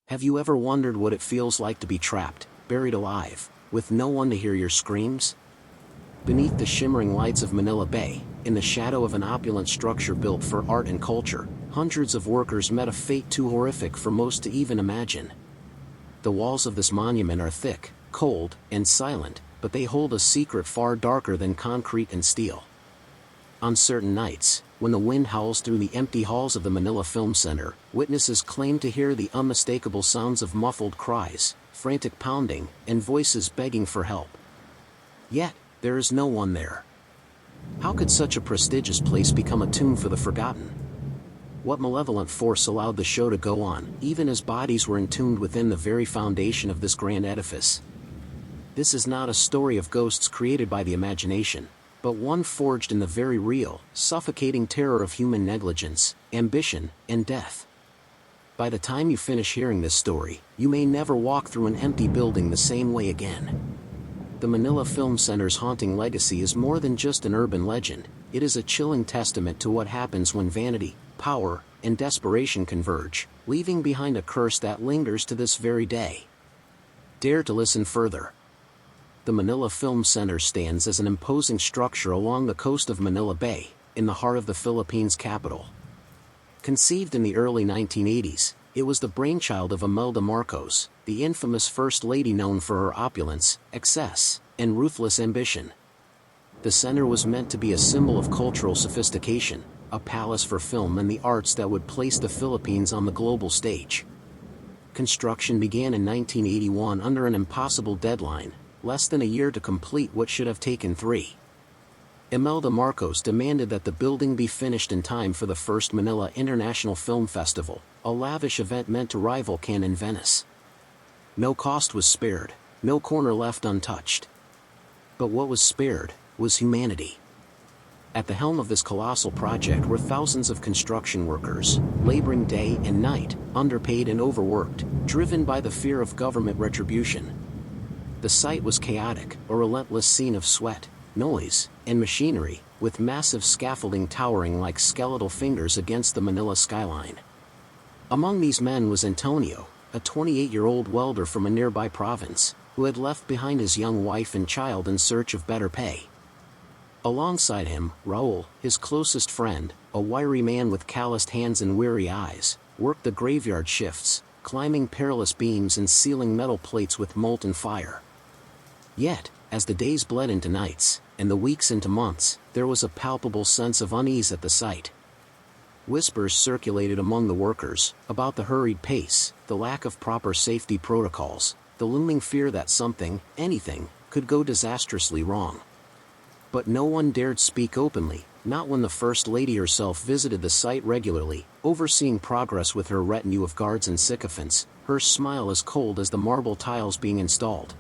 Have you ever wondered what it feels like to be trapped, buried alive, with no one to hear your screams? Beneath the shimmering lights of Manila Bay, in the shadow of an opulent structure built for art and culture, hundreds of workers met a fate too horrific for most to even imagine. The walls of this monument are thick, cold, and silent, but they hold a secret far darker than concrete and steel. On certain nights, when the wind howls through the empty halls of the Manila Film Center, witnesses claim to hear the unmistakable sounds of muffled cries, frantic pounding, and voices begging for help. Yet, there is no one there. How could such a prestigious place become a tomb for the forgotten? What malevolent force allowed the show to go on, even as bodies were entombed within the very foundation of this grand edifice? This is not a story of ghosts created by the imagination, but one forged in the very real, suffocating terror of human negligence, ambition, and death. By the time you finish hearing this story, you may never walk through an empty building the same way again. The Manila Film Center's haunting legacy is more than just an urban legend. It is a chilling testament to what happens when vanity, power, and desperation converge, leaving behind a curse that lingers to this very day. Dare to listen further. The Manila Film Center stands as an imposing structure along the coast of Manila Bay, in the heart of the Philippines' capital. Conceived in the early 1980s, it was the brainchild of Imelda Marcos, the infamous First Lady known for her opulence, excess, and ruthless ambition. The center was meant to be a symbol of cultural sophistication, a palace for film and the arts that would place the Philippines on the global stage. Construction began in 1981 under an impossible deadline, less than a year to complete what should have taken 3. Imelda Marcos demanded that the building be finished in time for the first Manila International Film Festival, a lavish event meant to rival Cannes and Venice. No cost was spared, no corner left untouched. But what was spared was humanity. At the helm of this colossal project were thousands of construction workers, laboring day and night, underpaid and overworked, driven by the fear of government retribution. The site was chaotic, a relentless scene of sweat, noise, and machinery, with massive scaffolding towering like skeletal fingers against the Manila skyline. Among these men was Antonio, a 28-year-old welder from a nearby province, who had left behind his young wife and child in search of better pay. Alongside him, Raul, his closest friend, a wiry man with calloused hands and weary eyes, worked the graveyard shifts, climbing perilous beams and sealing metal plates with molten fire. Yet, as the days bled into nights, and the weeks into months, there was a palpable sense of unease at the site. Whispers circulated among the workers, about the hurried pace, the lack of proper safety protocols, the looming fear that something, anything, could go disastrously wrong. But no one dared speak openly, not when the First Lady herself visited the site regularly, overseeing progress with her retinue of guards and sycophants, her smile as cold as the marble tiles being installed.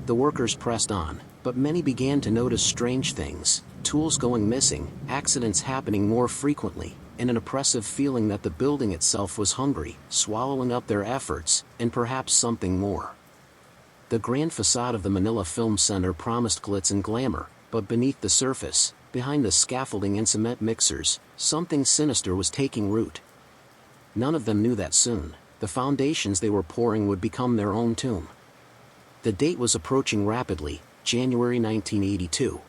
The workers pressed on, but many began to notice strange things, tools going missing, accidents happening more frequently, and an oppressive feeling that the building itself was hungry, swallowing up their efforts, and perhaps something more. The grand facade of the Manila Film Center promised glitz and glamour, but beneath the surface, behind the scaffolding and cement mixers, something sinister was taking root. None of them knew that soon, the foundations they were pouring would become their own tomb. The date was approaching rapidly, January 1982.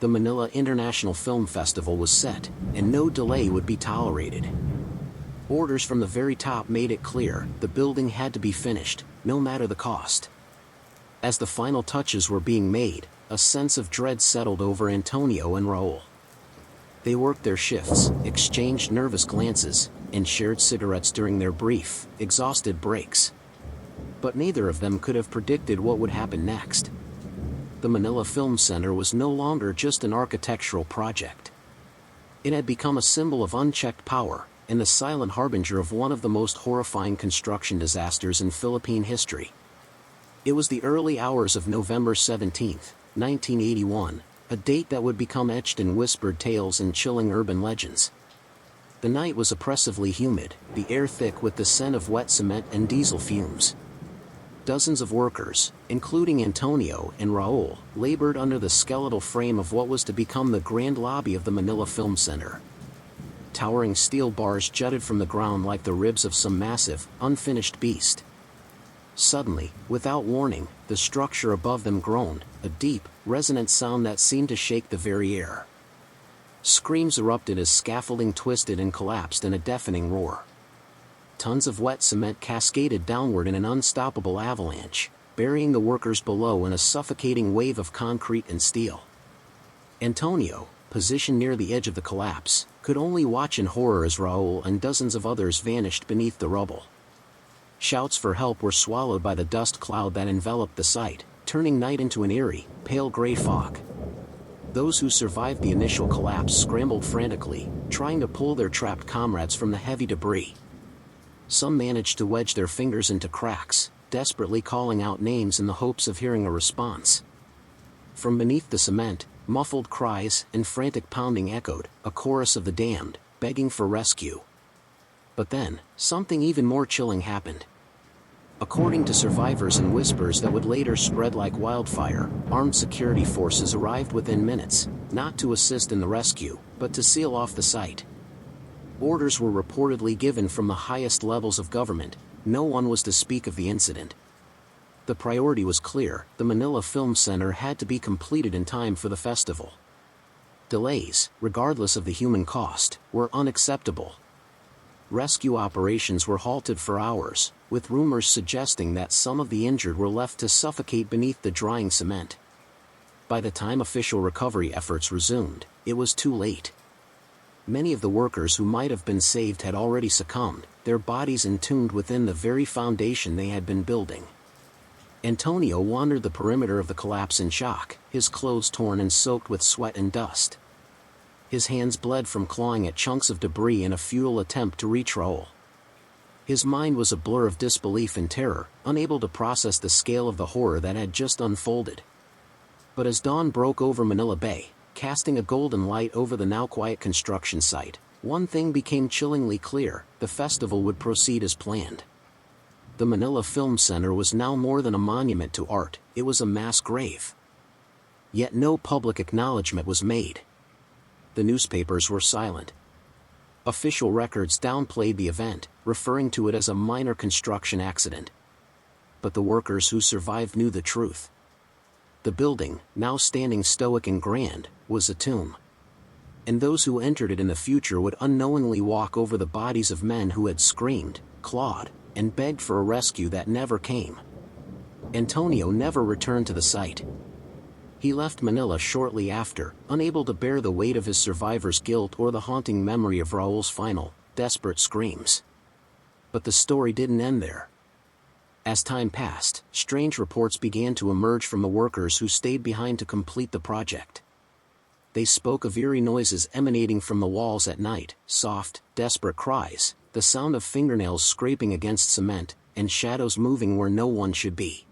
The Manila International Film Festival was set, and no delay would be tolerated. Orders from the very top made it clear, the building had to be finished, no matter the cost. As the final touches were being made, a sense of dread settled over Antonio and Raul. They worked their shifts, exchanged nervous glances, and shared cigarettes during their brief, exhausted breaks. But neither of them could have predicted what would happen next. The Manila Film Center was no longer just an architectural project. It had become a symbol of unchecked power, and the silent harbinger of one of the most horrifying construction disasters in Philippine history. It was the early hours of November 17, 1981, a date that would become etched in whispered tales and chilling urban legends. The night was oppressively humid, the air thick with the scent of wet cement and diesel fumes. Dozens of workers, including Antonio and Raul, labored under the skeletal frame of what was to become the grand lobby of the Manila Film Center. towering steel bars jutted from the ground like the ribs of some massive, unfinished beast. Suddenly, without warning, the structure above them groaned, a deep, resonant sound that seemed to shake the very air. Screams erupted as scaffolding twisted and collapsed in a deafening roar. Tons of wet cement cascaded downward in an unstoppable avalanche, burying the workers below in a suffocating wave of concrete and steel. Antonio, positioned near the edge of the collapse, could only watch in horror as Raul and dozens of others vanished beneath the rubble. Shouts for help were swallowed by the dust cloud that enveloped the site, turning night into an eerie, pale gray fog. Those who survived the initial collapse scrambled frantically, trying to pull their trapped comrades from the heavy debris. Some managed to wedge their fingers into cracks, desperately calling out names in the hopes of hearing a response. From beneath the cement, muffled cries and frantic pounding echoed, a chorus of the damned, begging for rescue. But then, something even more chilling happened. According to survivors and whispers that would later spread like wildfire, armed security forces arrived within minutes, not to assist in the rescue, but to seal off the site. Orders were reportedly given from the highest levels of government. No one was to speak of the incident. The priority was clear: the Manila Film Center had to be completed in time for the festival. Delays, regardless of the human cost, were unacceptable. Rescue operations were halted for hours, with rumors suggesting that some of the injured were left to suffocate beneath the drying cement. By the time official recovery efforts resumed, it was too late. Many of the workers who might have been saved had already succumbed, their bodies entombed within the very foundation they had been building. Antonio wandered the perimeter of the collapse in shock, his clothes torn and soaked with sweat and dust. His hands bled from clawing at chunks of debris in a futile attempt to reach Raul. His mind was a blur of disbelief and terror, unable to process the scale of the horror that had just unfolded. But as dawn broke over Manila Bay, casting a golden light over the now quiet construction site, one thing became chillingly clear: the festival would proceed as planned. The Manila Film Center was now more than a monument to art, it was a mass grave. Yet no public acknowledgement was made. The newspapers were silent. Official records downplayed the event, referring to it as a minor construction accident. But the workers who survived knew the truth. The building, now standing stoic and grand, was a tomb. And those who entered it in the future would unknowingly walk over the bodies of men who had screamed, clawed, and begged for a rescue that never came. Antonio never returned to the site. He left Manila shortly after, unable to bear the weight of his survivors' guilt or the haunting memory of Raul's final, desperate screams. But the story didn't end there. As time passed, strange reports began to emerge from the workers who stayed behind to complete the project. They spoke of eerie noises emanating from the walls at night, soft, desperate cries, the sound of fingernails scraping against cement, and shadows moving where no one should be.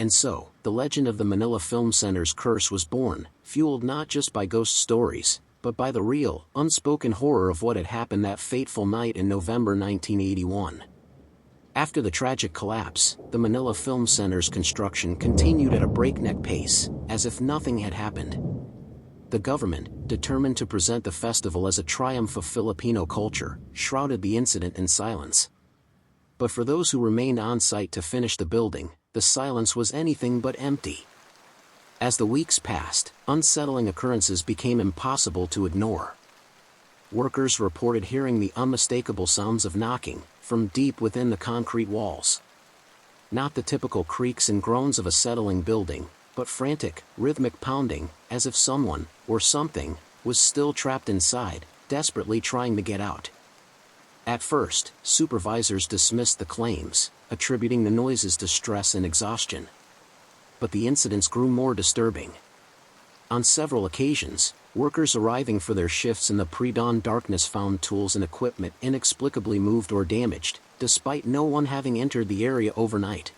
And so, the legend of the Manila Film Center's curse was born, fueled not just by ghost stories, but by the real, unspoken horror of what had happened that fateful night in November 1981. After the tragic collapse, the Manila Film Center's construction continued at a breakneck pace, as if nothing had happened. The government, determined to present the festival as a triumph of Filipino culture, shrouded the incident in silence. But for those who remained on site to finish the building, the silence was anything but empty. As the weeks passed, unsettling occurrences became impossible to ignore. Workers reported hearing the unmistakable sounds of knocking from deep within the concrete walls. Not the typical creaks and groans of a settling building, but frantic, rhythmic pounding, as if someone, or something, was still trapped inside, desperately trying to get out. At first, supervisors dismissed the claims, attributing the noises to stress and exhaustion. But the incidents grew more disturbing. On several occasions, workers arriving for their shifts in the pre-dawn darkness found tools and equipment inexplicably moved or damaged, despite no one having entered the area overnight.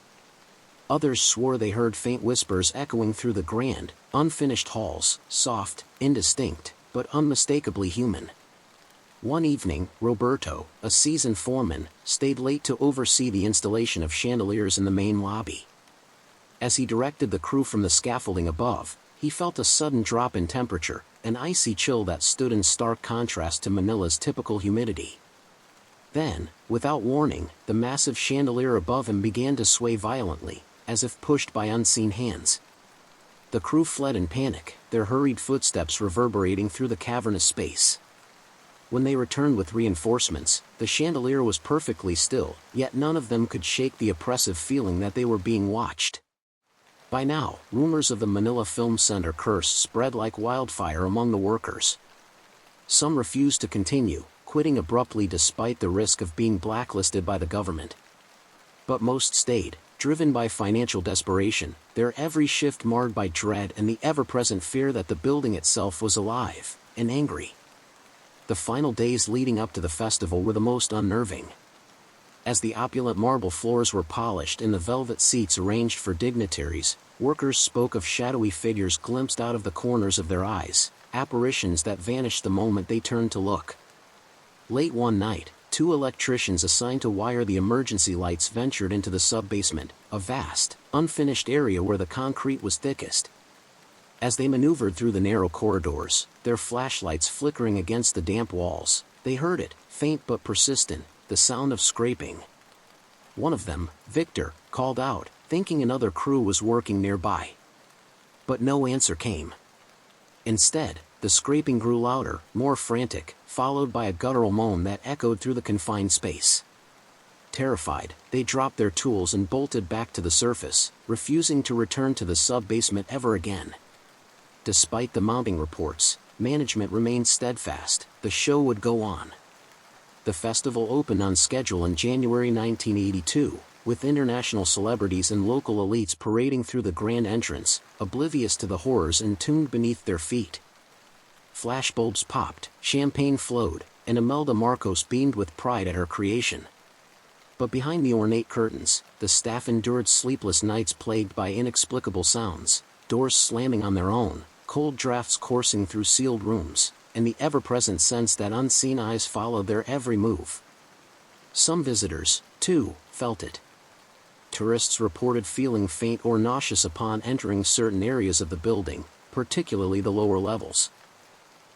Others swore they heard faint whispers echoing through the grand, unfinished halls, soft, indistinct, but unmistakably human. One evening, Roberto, a seasoned foreman, stayed late to oversee the installation of chandeliers in the main lobby. As he directed the crew from the scaffolding above, he felt a sudden drop in temperature, an icy chill that stood in stark contrast to Manila's typical humidity. Then, without warning, the massive chandelier above him began to sway violently, as if pushed by unseen hands. The crew fled in panic, their hurried footsteps reverberating through the cavernous space. When they returned with reinforcements, the chandelier was perfectly still, yet none of them could shake the oppressive feeling that they were being watched. By now, rumors of the Manila Film Center curse spread like wildfire among the workers. Some refused to continue, quitting abruptly despite the risk of being blacklisted by the government. But most stayed, driven by financial desperation, their every shift marred by dread and the ever-present fear that the building itself was alive and angry. The final days leading up to the festival were the most unnerving. As the opulent marble floors were polished and the velvet seats arranged for dignitaries, workers spoke of shadowy figures glimpsed out of the corners of their eyes, apparitions that vanished the moment they turned to look. Late one night, 2 electricians assigned to wire the emergency lights ventured into the sub-basement, a vast, unfinished area where the concrete was thickest. As they maneuvered through the narrow corridors, their flashlights flickering against the damp walls, they heard it, faint but persistent, the sound of scraping. One of them, Victor, called out, thinking another crew was working nearby. But no answer came. Instead, the scraping grew louder, more frantic, followed by a guttural moan that echoed through the confined space. Terrified, they dropped their tools and bolted back to the surface, refusing to return to the sub-basement ever again. Despite the mounting reports, management remained steadfast, the show would go on. The festival opened on schedule in January 1982, with international celebrities and local elites parading through the grand entrance, oblivious to the horrors entombed beneath their feet. Flashbulbs popped, champagne flowed, and Imelda Marcos beamed with pride at her creation. But behind the ornate curtains, the staff endured sleepless nights plagued by inexplicable sounds, doors slamming on their own, cold drafts coursing through sealed rooms, and the ever-present sense that unseen eyes followed their every move. Some visitors, too, felt it. Tourists reported feeling faint or nauseous upon entering certain areas of the building, particularly the lower levels.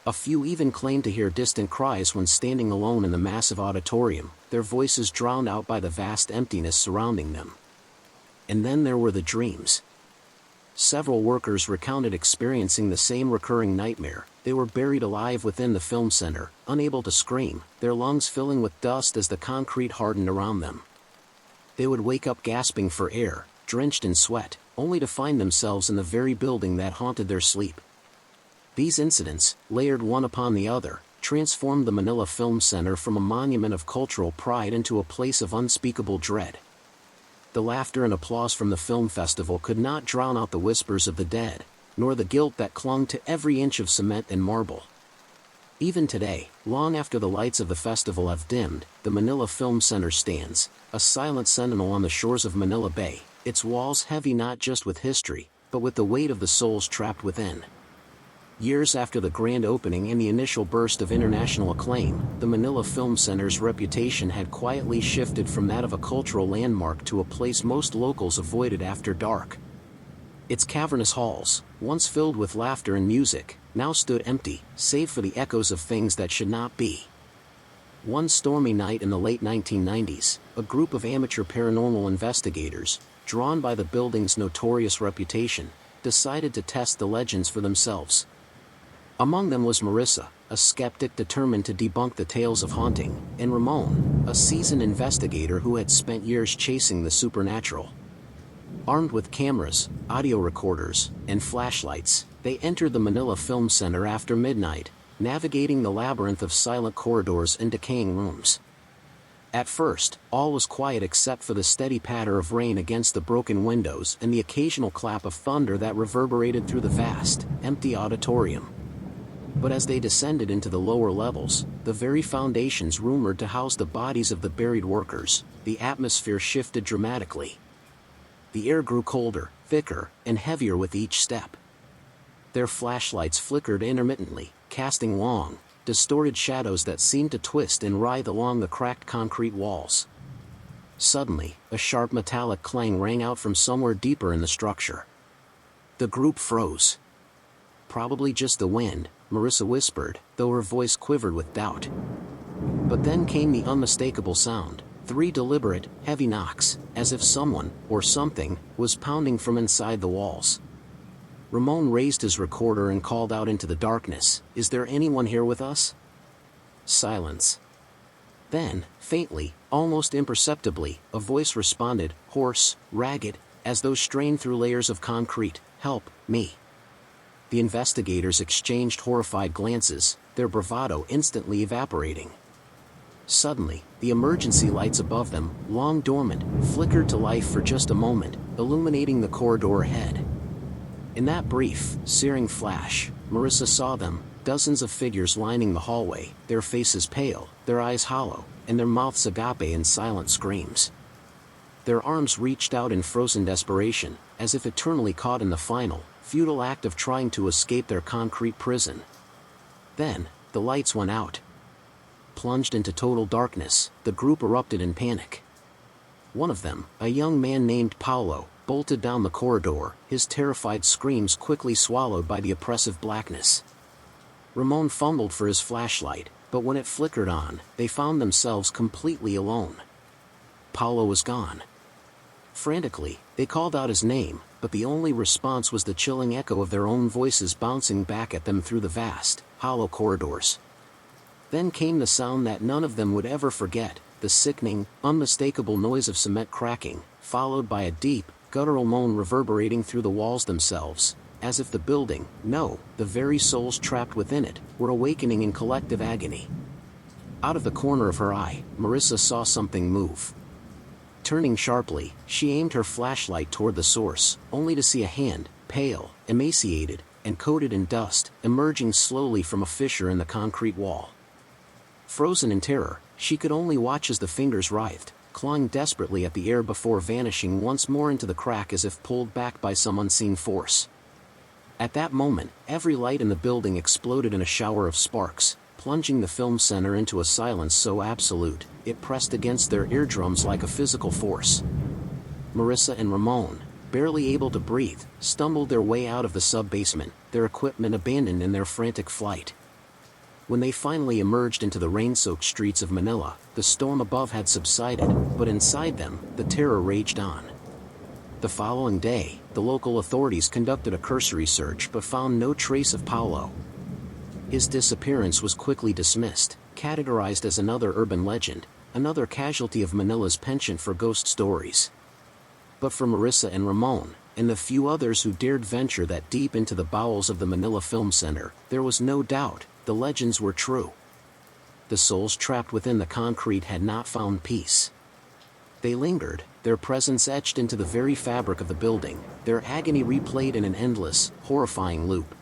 A few even claimed to hear distant cries when standing alone in the massive auditorium, their voices drowned out by the vast emptiness surrounding them. And then there were the dreams. Several workers recounted experiencing the same recurring nightmare. They were buried alive within the film center, unable to scream, their lungs filling with dust as the concrete hardened around them. They would wake up gasping for air, drenched in sweat, only to find themselves in the very building that haunted their sleep. These incidents, layered one upon the other, transformed the Manila Film Center from a monument of cultural pride into a place of unspeakable dread. The laughter and applause from the film festival could not drown out the whispers of the dead, nor the guilt that clung to every inch of cement and marble. Even today, long after the lights of the festival have dimmed, the Manila Film Center stands, a silent sentinel on the shores of Manila Bay, its walls heavy not just with history, but with the weight of the souls trapped within. Years after the grand opening and the initial burst of international acclaim, the Manila Film Center's reputation had quietly shifted from that of a cultural landmark to a place most locals avoided after dark. Its cavernous halls, once filled with laughter and music, now stood empty, save for the echoes of things that should not be. One stormy night in the late 1990s, a group of amateur paranormal investigators, drawn by the building's notorious reputation, decided to test the legends for themselves. Among them was Marissa, a skeptic determined to debunk the tales of haunting, and Ramon, a seasoned investigator who had spent years chasing the supernatural. Armed with cameras, audio recorders, and flashlights, they entered the Manila Film Center after midnight, navigating the labyrinth of silent corridors and decaying rooms. At first, all was quiet except for the steady patter of rain against the broken windows and the occasional clap of thunder that reverberated through the vast, empty auditorium. But as they descended into the lower levels, the very foundations rumored to house the bodies of the buried workers, the atmosphere shifted dramatically. The air grew colder, thicker, and heavier with each step. Their flashlights flickered intermittently, casting long, distorted shadows that seemed to twist and writhe along the cracked concrete walls. Suddenly, a sharp metallic clang rang out from somewhere deeper in the structure. The group froze. Probably just the wind, Marissa whispered, though her voice quivered with doubt. But then came the unmistakable sound, 3 deliberate, heavy knocks, as if someone, or something, was pounding from inside the walls. Ramon raised his recorder and called out into the darkness, "Is there anyone here with us?" Silence. Then, faintly, almost imperceptibly, a voice responded, hoarse, ragged, as though strained through layers of concrete, "Help, me." The investigators exchanged horrified glances, their bravado instantly evaporating. Suddenly, the emergency lights above them, long dormant, flickered to life for just a moment, illuminating the corridor ahead. In that brief, searing flash, Marissa saw them, dozens of figures lining the hallway, their faces pale, their eyes hollow, and their mouths agape in silent screams. Their arms reached out in frozen desperation, as if eternally caught in the final, futile act of trying to escape their concrete prison. Then, the lights went out. Plunged into total darkness, the group erupted in panic. One of them, a young man named Paolo, bolted down the corridor, his terrified screams quickly swallowed by the oppressive blackness. Ramon fumbled for his flashlight, but when it flickered on, they found themselves completely alone. Paolo was gone. Frantically, they called out his name, but the only response was the chilling echo of their own voices bouncing back at them through the vast, hollow corridors. Then came the sound that none of them would ever forget, the sickening, unmistakable noise of cement cracking, followed by a deep, guttural moan reverberating through the walls themselves, as if the building, no, the very souls trapped within it, were awakening in collective agony. Out of the corner of her eye, Marissa saw something move. Turning sharply, she aimed her flashlight toward the source, only to see a hand, pale, emaciated, and coated in dust, emerging slowly from a fissure in the concrete wall. Frozen in terror, she could only watch as the fingers writhed, clawing desperately at the air before vanishing once more into the crack as if pulled back by some unseen force. At that moment, every light in the building exploded in a shower of sparks, plunging the film center into a silence so absolute, it pressed against their eardrums like a physical force. Marissa and Ramon, barely able to breathe, stumbled their way out of the sub-basement, their equipment abandoned in their frantic flight. When they finally emerged into the rain-soaked streets of Manila, the storm above had subsided, but inside them, the terror raged on. The following day, the local authorities conducted a cursory search but found no trace of Paolo. His disappearance was quickly dismissed, categorized as another urban legend, another casualty of Manila's penchant for ghost stories. But for Marissa and Ramon, and the few others who dared venture that deep into the bowels of the Manila Film Center, there was no doubt, the legends were true. The souls trapped within the concrete had not found peace. They lingered, their presence etched into the very fabric of the building, their agony replayed in an endless, horrifying loop.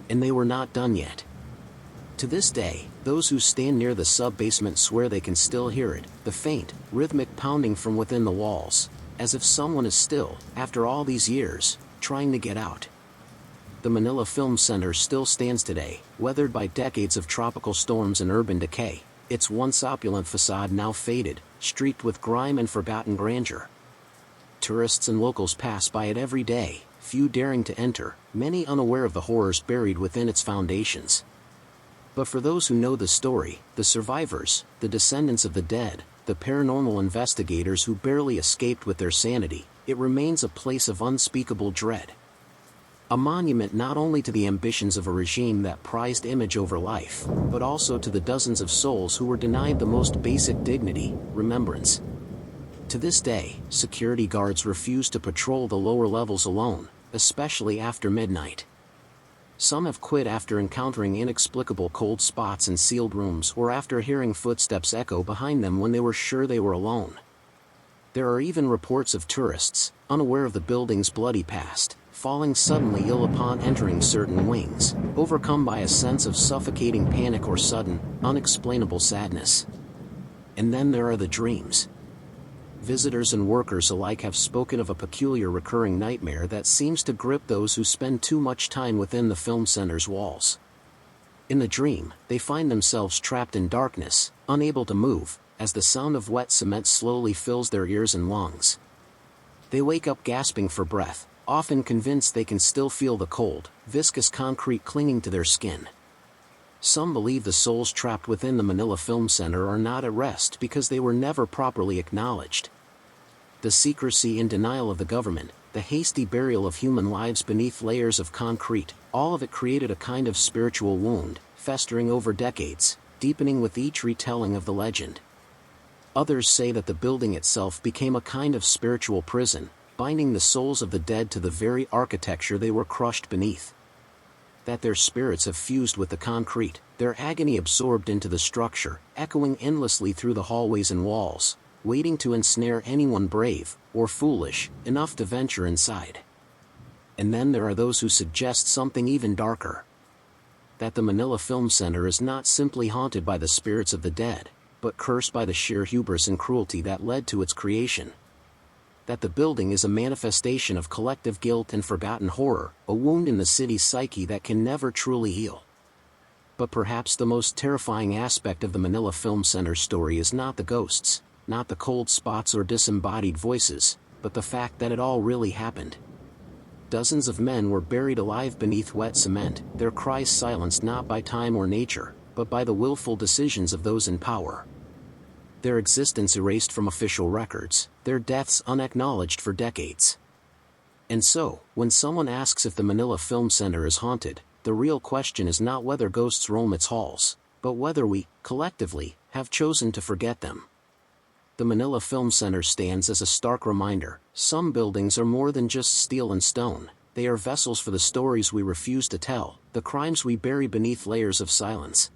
And they were not done yet. To this day, those who stand near the sub-basement swear they can still hear it, the faint, rhythmic pounding from within the walls, as if someone is still, after all these years, trying to get out. The Manila Film Center still stands today, weathered by decades of tropical storms and urban decay, its once opulent facade now faded, streaked with grime and forgotten grandeur. Tourists and locals pass by it every day, few daring to enter, many unaware of the horrors buried within its foundations. But for those who know the story, the survivors, the descendants of the dead, the paranormal investigators who barely escaped with their sanity, it remains a place of unspeakable dread. A monument not only to the ambitions of a regime that prized image over life, but also to the dozens of souls who were denied the most basic dignity, remembrance. To this day, security guards refuse to patrol the lower levels alone, especially after midnight. Some have quit after encountering inexplicable cold spots in sealed rooms or after hearing footsteps echo behind them when they were sure they were alone. There are even reports of tourists, unaware of the building's bloody past, falling suddenly ill upon entering certain wings, overcome by a sense of suffocating panic or sudden, unexplainable sadness. And then there are the dreams. Visitors and workers alike have spoken of a peculiar recurring nightmare that seems to grip those who spend too much time within the film center's walls. In the dream, they find themselves trapped in darkness, unable to move, as the sound of wet cement slowly fills their ears and lungs. They wake up gasping for breath, often convinced they can still feel the cold, viscous concrete clinging to their skin. Some believe the souls trapped within the Manila Film Center are not at rest because they were never properly acknowledged. The secrecy and denial of the government, the hasty burial of human lives beneath layers of concrete, all of it created a kind of spiritual wound, festering over decades, deepening with each retelling of the legend. Others say that the building itself became a kind of spiritual prison, binding the souls of the dead to the very architecture they were crushed beneath. That their spirits have fused with the concrete, their agony absorbed into the structure, echoing endlessly through the hallways and walls, waiting to ensnare anyone brave, or foolish, enough to venture inside. And then there are those who suggest something even darker. That the Manila Film Center is not simply haunted by the spirits of the dead, but cursed by the sheer hubris and cruelty that led to its creation. That the building is a manifestation of collective guilt and forgotten horror, a wound in the city's psyche that can never truly heal. But perhaps the most terrifying aspect of the Manila Film Center story is not the ghosts, not the cold spots or disembodied voices, but the fact that it all really happened. Dozens of men were buried alive beneath wet cement, their cries silenced not by time or nature, but by the willful decisions of those in power. Their existence erased from official records, their deaths unacknowledged for decades. And so, when someone asks if the Manila Film Center is haunted, the real question is not whether ghosts roam its halls, but whether we, collectively, have chosen to forget them. The Manila Film Center stands as a stark reminder: some buildings are more than just steel and stone, they are vessels for the stories we refuse to tell, the crimes we bury beneath layers of silence.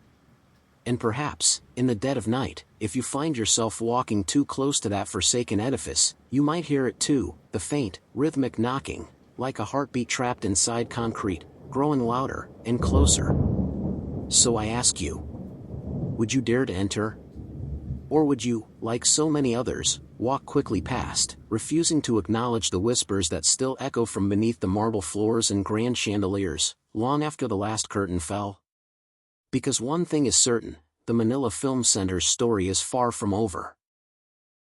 And perhaps, in the dead of night, if you find yourself walking too close to that forsaken edifice, you might hear it too, the faint, rhythmic knocking, like a heartbeat trapped inside concrete, growing louder and closer. So I ask you, would you dare to enter? Or would you, like so many others, walk quickly past, refusing to acknowledge the whispers that still echo from beneath the marble floors and grand chandeliers, long after the last curtain fell? Because one thing is certain, the Manila Film Center's story is far from over.